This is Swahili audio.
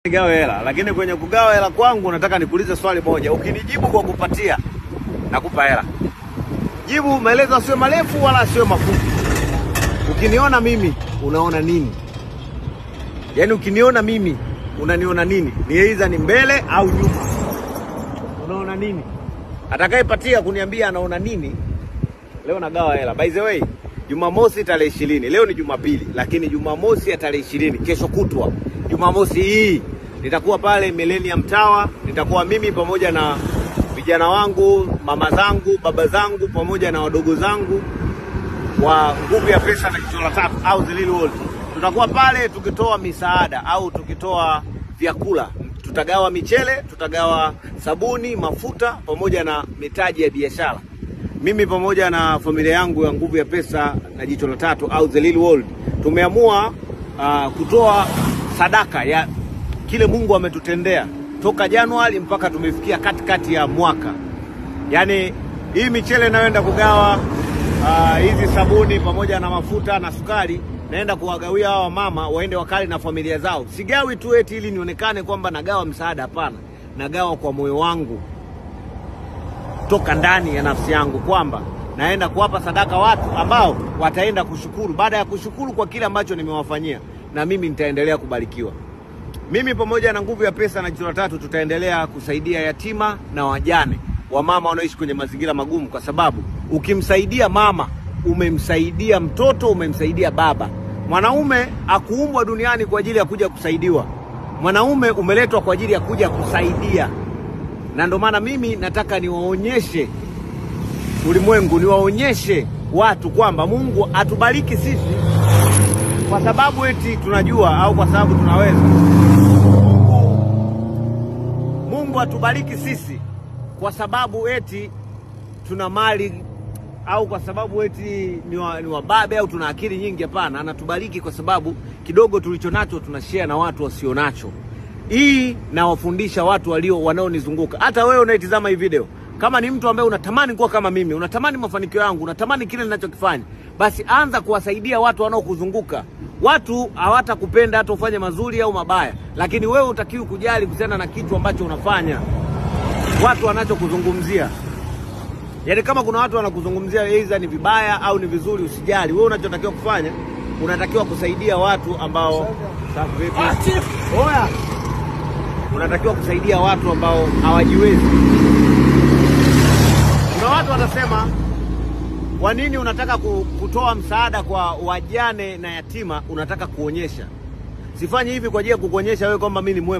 Gawa hela, lakini kwenye kugawa hela kwangu nataka nikuulize swali moja. Ukinijibu kwa kupatia, nakupa hela. Jibu maelezo asiwe marefu wala asiwe mafupi. Ukiniona mimi, unaona nini? Yaani ukiniona mimi, unaniona nini? Ni aidha ni mbele au nyuma. Unaona nini? Atakayepatia kuniambia anaona nini? Leo nagawa hela. By the way, Jumamosi tarehe 20. Leo ni Jumapili, lakini Jumamosi ya tarehe 20, kesho kutwa. Jumamosi hii nitakuwa pale Millennium Tower. Nitakuwa mimi pamoja na vijana wangu, mama zangu, baba zangu pamoja na wadogo zangu wa Nguvu ya Pesa na Jicho la Tatu au The Real World. Tutakuwa pale tukitoa misaada au tukitoa vyakula. Tutagawa michele, tutagawa sabuni, mafuta pamoja na mitaji ya biashara. Mimi pamoja na familia yangu ya Nguvu ya Pesa na Jicho la Tatu au The Real World tumeamua kutoa sadaka ya kile Mungu ametutendea toka Januari mpaka tumefikia katikati ya mwaka. Yaani hii michele naenda kugawa, hizi sabuni pamoja na mafuta na sukari naenda kuwagawia hawa mama waende wakali na familia zao. Sigawi tu eti ili nionekane kwamba nagawa msaada, hapana. Nagawa kwa moyo wangu toka ndani ya nafsi yangu kwamba naenda kuwapa sadaka watu ambao wataenda kushukuru. Baada ya kushukuru kwa kile ambacho nimewafanyia, na mimi nitaendelea kubarikiwa. Mimi pamoja na Nguvu ya Pesa na Jicho la Tatu tutaendelea kusaidia yatima na wajane wa mama wanaoishi kwenye mazingira magumu, kwa sababu ukimsaidia mama umemsaidia mtoto, umemsaidia baba. Mwanaume akuumbwa duniani kwa ajili ya kuja kusaidiwa. Mwanaume umeletwa kwa ajili ya kuja kusaidia. Na ndio maana mimi nataka niwaonyeshe ulimwengu, niwaonyeshe watu kwamba Mungu atubariki sisi kwa sababu eti tunajua au kwa sababu tunaweza. Mungu atubariki sisi kwa sababu eti tuna mali au kwa sababu eti ni wababe au tuna akili nyingi, hapana. Anatubariki kwa sababu kidogo tulichonacho tunashare na watu wasionacho. Hii nawafundisha watu wanaonizunguka. Hata wewe unaitazama hii video, kama ni mtu ambaye unatamani kuwa kama mimi, unatamani mafanikio yangu, unatamani kile ninachokifanya, basi anza kuwasaidia watu wanaokuzunguka. Watu hawatakupenda hata ufanye mazuri au mabaya, lakini wewe utakiwa kujali kuhusiana na kitu ambacho unafanya. Watu wanachokuzungumzia, yaani kama kuna watu wanakuzungumzia aidha ni vibaya au ni vizuri, usijali. Wewe unachotakiwa kufanya, unatakiwa kusaidia watu ambao unatakiwa kusaidia watu ambao hawajiwezi. Kuna watu watasema, kwa nini unataka kutoa msaada kwa wajane na yatima? Unataka kuonyesha. Sifanyi hivi kwa ajili ya kukuonyesha wewe kwamba mimi ni mwema.